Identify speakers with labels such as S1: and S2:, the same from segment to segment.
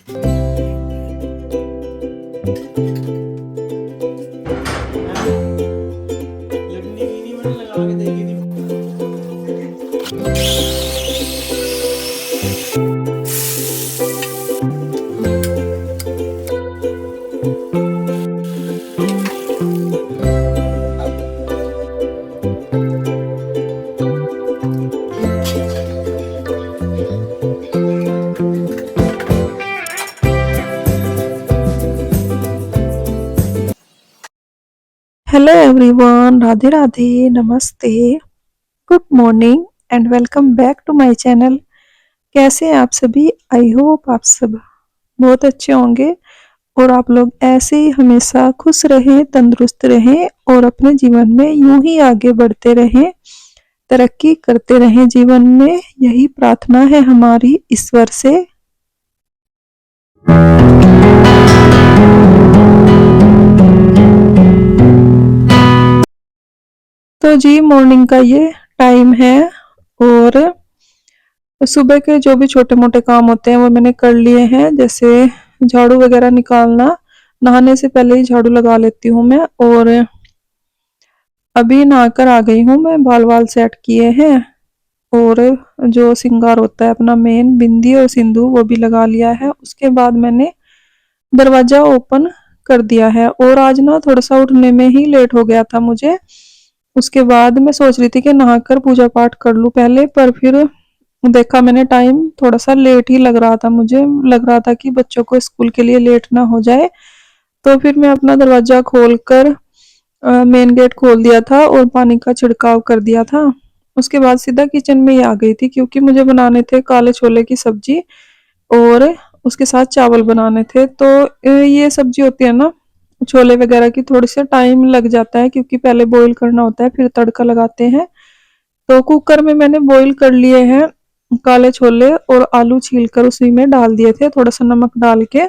S1: लगनी ही नहीं, मैंने लगा के देखी थी।
S2: हेलो एवरीवन, राधे राधे, नमस्ते, good morning and welcome back to my channel. कैसे हैं आप सभी? आई होप आप सब बहुत अच्छे होंगे और आप लोग ऐसे ही हमेशा खुश रहें, तंदुरुस्त रहें और अपने जीवन में यूं ही आगे बढ़ते रहें, तरक्की करते रहें जीवन में। यही प्रार्थना है हमारी ईश्वर से। तो जी मॉर्निंग का ये टाइम है और सुबह के जो भी छोटे मोटे काम होते हैं वो मैंने कर लिए हैं, जैसे झाड़ू वगैरह निकालना। नहाने से पहले ही झाड़ू लगा लेती हूँ मैं। और अभी नहाकर आ गई हूँ मैं, बाल वाल सेट किए हैं और जो श्रृंगार होता है अपना मेन, बिंदी और सिंदूर, वो भी लगा लिया है। उसके बाद मैंने दरवाजा ओपन कर दिया है और आज ना थोड़ा सा उठने में ही लेट हो गया था मुझे। उसके बाद मैं सोच रही थी कि नहाकर पूजा पाठ कर लूँ पहले, पर फिर देखा मैंने टाइम थोड़ा सा लेट ही लग रहा था, मुझे लग रहा था कि बच्चों को स्कूल के लिए लेट ना हो जाए। तो फिर मैं अपना दरवाजा खोलकर मेन गेट खोल दिया था और पानी का छिड़काव कर दिया था। उसके बाद सीधा किचन में ही आ गई थी, क्योंकि मुझे बनाने थे काले छोले की सब्जी और उसके साथ चावल बनाने थे। तो ये सब्जी होती है ना छोले वगैरह की, थोड़ी सा टाइम लग जाता है क्योंकि पहले बॉईल करना होता है फिर तड़का लगाते हैं। तो कुकर में मैंने बॉईल कर लिए हैं काले छोले और आलू छीलकर उसी में डाल दिए थे, थोड़ा सा नमक डाल के।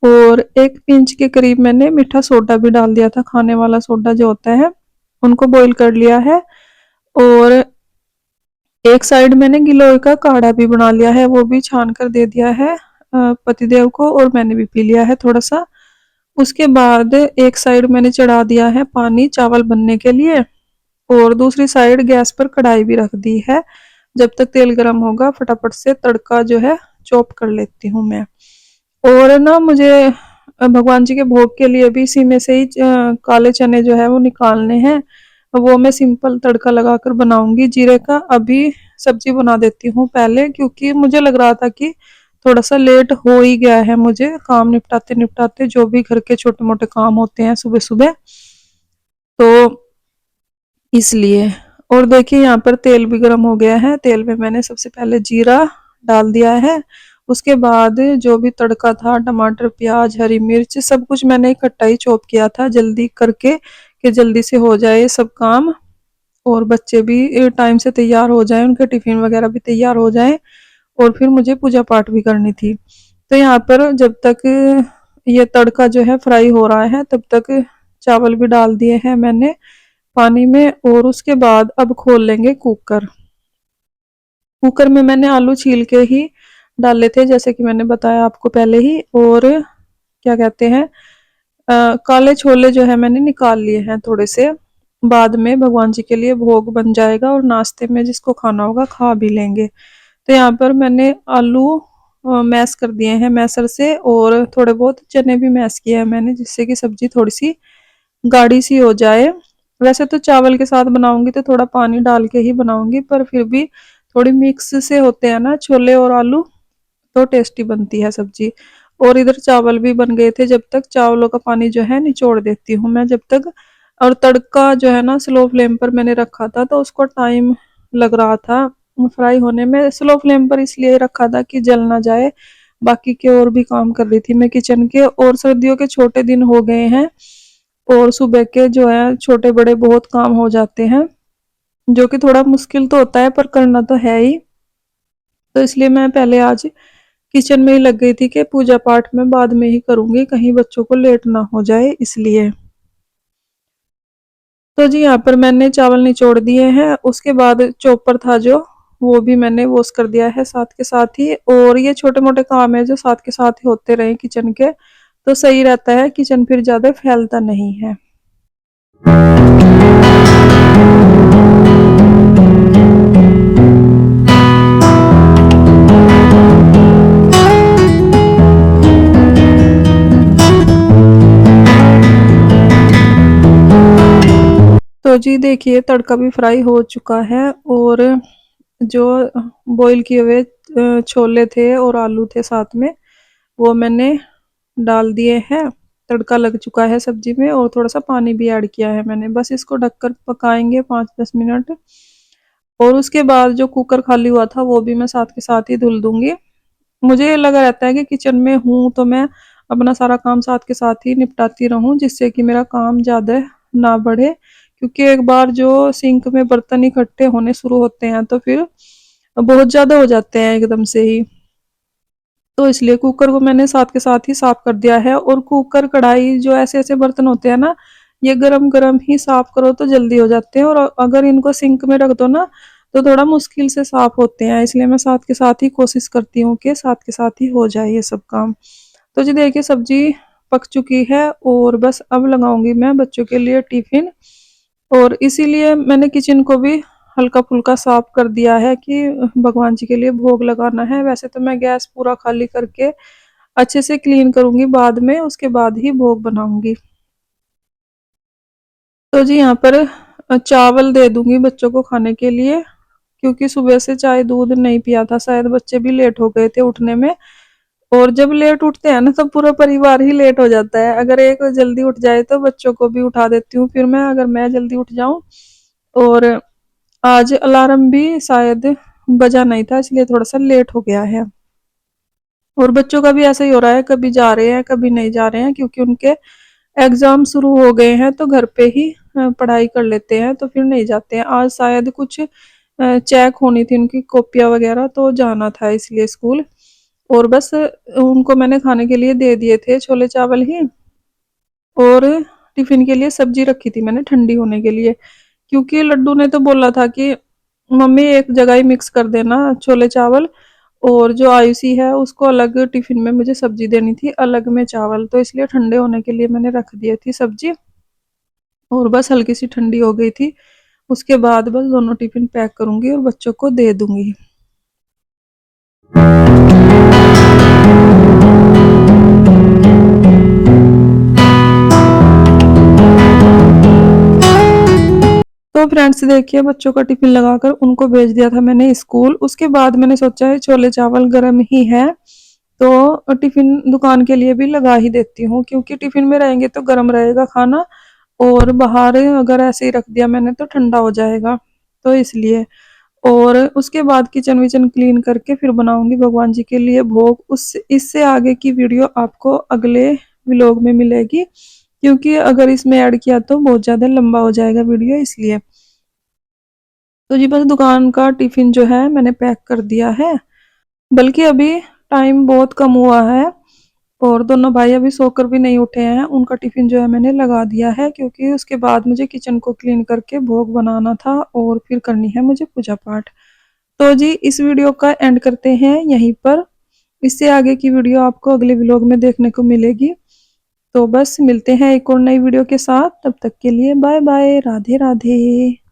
S2: और 1 इंच के करीब मैंने मीठा सोडा भी डाल दिया था, खाने वाला सोडा जो होता है, उनको बॉईल कर लिया है। और एक साइड मैंने गिलोय का काढ़ा भी बना लिया है, वो भी छान कर दे दिया है पतिदेव को, और मैंने भी पी लिया है थोड़ा सा। उसके बाद एक साइड मैंने चढ़ा दिया है पानी चावल बनने के लिए और दूसरी साइड गैस पर कढ़ाई भी रख दी है। जब तक तेल गर्म होगा फटाफट से तड़का जो है चॉप कर लेती हूँ मैं। और ना मुझे भगवान जी के भोग के लिए भी इसी में से ही काले चने जो है वो निकालने हैं। वो मैं सिंपल तड़का लगाकर बनाऊंगी जीरे का। अभी सब्जी बना देती हूँ पहले, क्योंकि मुझे लग रहा था कि थोड़ा सा लेट हो ही गया है मुझे काम निपटाते निपटाते, जो भी घर के छोटे मोटे काम होते हैं सुबह सुबह, तो इसलिए। और देखिए यहाँ पर तेल भी गर्म हो गया है, तेल में मैंने सबसे पहले जीरा डाल दिया है। उसके बाद जो भी तड़का था, टमाटर प्याज हरी मिर्च सब कुछ मैंने इकट्ठा ही चॉप किया था जल्दी करके, कि जल्दी से हो जाए सब काम और बच्चे भी टाइम से तैयार हो जाएं, उनके टिफिन वगैरह भी तैयार हो जाएं और फिर मुझे पूजा पाठ भी करनी थी। तो यहाँ पर जब तक ये तड़का जो है फ्राई हो रहा है तब तक चावल भी डाल दिए हैं मैंने पानी में। और उसके बाद अब खोल लेंगे कुकर। कुकर में मैंने आलू छील के ही डाले थे, जैसे कि मैंने बताया आपको पहले ही। और क्या कहते हैं, काले छोले जो है मैंने निकाल लिए हैं थोड़े से, बाद में भगवान जी के लिए भोग बन जाएगा और नाश्ते में जिसको खाना होगा खा भी लेंगे। तो यहाँ पर मैंने आलू मैश कर दिए हैं मैसर से, और थोड़े बहुत चने भी मैश किए हैं मैंने, जिससे कि सब्जी थोड़ी सी गाढ़ी सी हो जाए। वैसे तो चावल के साथ बनाऊंगी तो थोड़ा पानी डाल के ही बनाऊंगी, पर फिर भी थोड़ी मिक्स से होते हैं ना छोले और आलू, तो टेस्टी बनती है सब्जी। और इधर चावल भी बन गए थे, जब तक चावलों का पानी जो है निचोड़ देती हूँ मैं जब तक। और तड़का जो है ना स्लो फ्लेम पर मैंने रखा था, तो उसको टाइम लग रहा था फ्राई होने में। स्लो फ्लेम पर इसलिए रखा था कि जल ना जाए, बाकी के और भी काम कर रही थी मैं किचन के। और सर्दियों के छोटे दिन हो गए हैं और सुबह के जो है छोटे बड़े बहुत काम हो जाते हैं, जो कि थोड़ा मुश्किल तो होता है पर करना तो है ही। तो इसलिए मैं पहले आज किचन में ही लग गई थी कि पूजा पाठ में बाद में ही करूंगी, कहीं बच्चों को लेट ना हो जाए इसलिए। तो जी यहाँ पर मैंने चावल निचोड़ दिए हैं। उसके बाद चॉपर था जो वो भी मैंने वॉश कर दिया है साथ के साथ ही। और ये छोटे मोटे काम है जो साथ के साथ ही होते रहे किचन के, तो सही रहता है, किचन फिर ज़्यादा फैलता नहीं है। तो जी देखिए तड़का भी फ्राई हो चुका है, और जो बॉईल किए हुए छोले थे और आलू थे साथ में, वो मैंने डाल दिए हैं। तड़का लग चुका है सब्जी में, और थोड़ा सा पानी भी ऐड किया है मैंने। बस इसको ढककर पकाएंगे 5-10 मिनट। और उसके बाद जो कुकर खाली हुआ था वो भी मैं साथ के साथ ही धुल दूंगी। मुझे लगा रहता है कि किचन में हूँ तो मैं अपना सारा काम साथ के साथ ही निपटाती रहूं, जिससे कि मेरा काम ज़्यादा ना बढ़े। क्योंकि एक बार जो सिंक में बर्तन इकट्ठे होने शुरू होते हैं तो फिर बहुत ज़्यादा हो जाते हैं एकदम से ही। तो इसलिए कुकर को मैंने साथ के साथ ही साफ कर दिया है। और कुकर कढ़ाई जो ऐसे ऐसे बर्तन होते हैं ना, ये गरम गरम ही साफ करो तो जल्दी हो जाते हैं, और अगर इनको सिंक में रख दो ना तो थोड़ा मुश्किल से साफ होते हैं। इसलिए मैं साथ के साथ ही कोशिश करती हूँ कि साथ के साथ ही हो जाए ये सब काम। तो जी देखिए सब्जी पक चुकी है, और बस अब लगाऊंगी मैं बच्चों के लिए टिफिन। और इसीलिए मैंने किचन को भी हल्का फुल्का साफ कर दिया है कि भगवान जी के लिए भोग लगाना है। वैसे तो मैं गैस पूरा खाली करके अच्छे से क्लीन करूंगी बाद में, उसके बाद ही भोग बनाऊंगी। तो जी यहाँ पर चावल दे दूंगी बच्चों को खाने के लिए, क्योंकि सुबह से चाय दूध नहीं पिया था, शायद बच्चे भी लेट हो गए थे उठने में। और जब लेट उठते हैं ना तो पूरा परिवार ही लेट हो जाता है। अगर एक जल्दी उठ जाए तो बच्चों को भी उठा देती हूँ फिर मैं, अगर मैं जल्दी उठ जाऊं। और आज अलार्म भी शायद बजा नहीं था, इसलिए थोड़ा सा लेट हो गया है। और बच्चों का भी ऐसा ही हो रहा है, कभी जा रहे हैं कभी नहीं जा रहे हैं, क्योंकि उनके एग्जाम शुरू हो गए हैं तो घर पे ही पढ़ाई कर लेते हैं, तो फिर नहीं जाते हैं। आज शायद कुछ चेक होनी थी उनकी कॉपियाँ वगैरह, तो जाना था इसलिए स्कूल। और बस उनको मैंने खाने के लिए दे दिए थे छोले चावल ही। और टिफिन के लिए सब्जी रखी थी मैंने ठंडी होने के लिए, क्योंकि लड्डू ने तो बोला था कि मम्मी एक जगह ही मिक्स कर देना छोले चावल, और जो आयुषी है उसको अलग टिफिन में मुझे सब्जी देनी थी अलग में चावल। तो इसलिए ठंडे होने के लिए मैंने रख दी थी सब्जी। और बस हल्की सी ठंडी हो गई थी, उसके बाद बस दोनों टिफिन पैक करूंगी और बच्चों को दे दूंगी। तो फ्रेंड्स देखिए बच्चों का टिफिन लगाकर उनको भेज दिया था मैंने स्कूल। उसके बाद मैंने सोचा है छोले चावल गर्म ही है तो टिफिन दुकान के लिए भी लगा ही देती हूँ, क्योंकि टिफिन में रहेंगे तो गर्म रहेगा खाना, और बाहर अगर ऐसे ही रख दिया मैंने तो ठंडा हो जाएगा, तो इसलिए। और उसके बाद किचन विचन क्लीन करके फिर बनाऊंगी भगवान जी के लिए भोग। उस इससे आगे की वीडियो आपको अगले व्लॉग में मिलेगी, क्योंकि अगर इसमें ऐड किया तो बहुत ज़्यादा लंबा हो जाएगा वीडियो, इसलिए। तो जी बस दुकान का टिफिन जो है मैंने पैक कर दिया है, बल्कि अभी टाइम बहुत कम हुआ है, और दोनों भाई अभी सोकर भी नहीं उठे हैं। उनका टिफिन जो है मैंने लगा दिया है, क्योंकि उसके बाद मुझे किचन को क्लीन करके भोग बनाना था, और फिर करनी है मुझे पूजा पाठ। तो जी इस वीडियो का एंड करते हैं यहीं पर। इससे आगे की वीडियो आपको अगले व्लॉग में देखने को मिलेगी। तो बस मिलते हैं एक और नई वीडियो के साथ, तब तक के लिए बाय बाय, राधे राधे।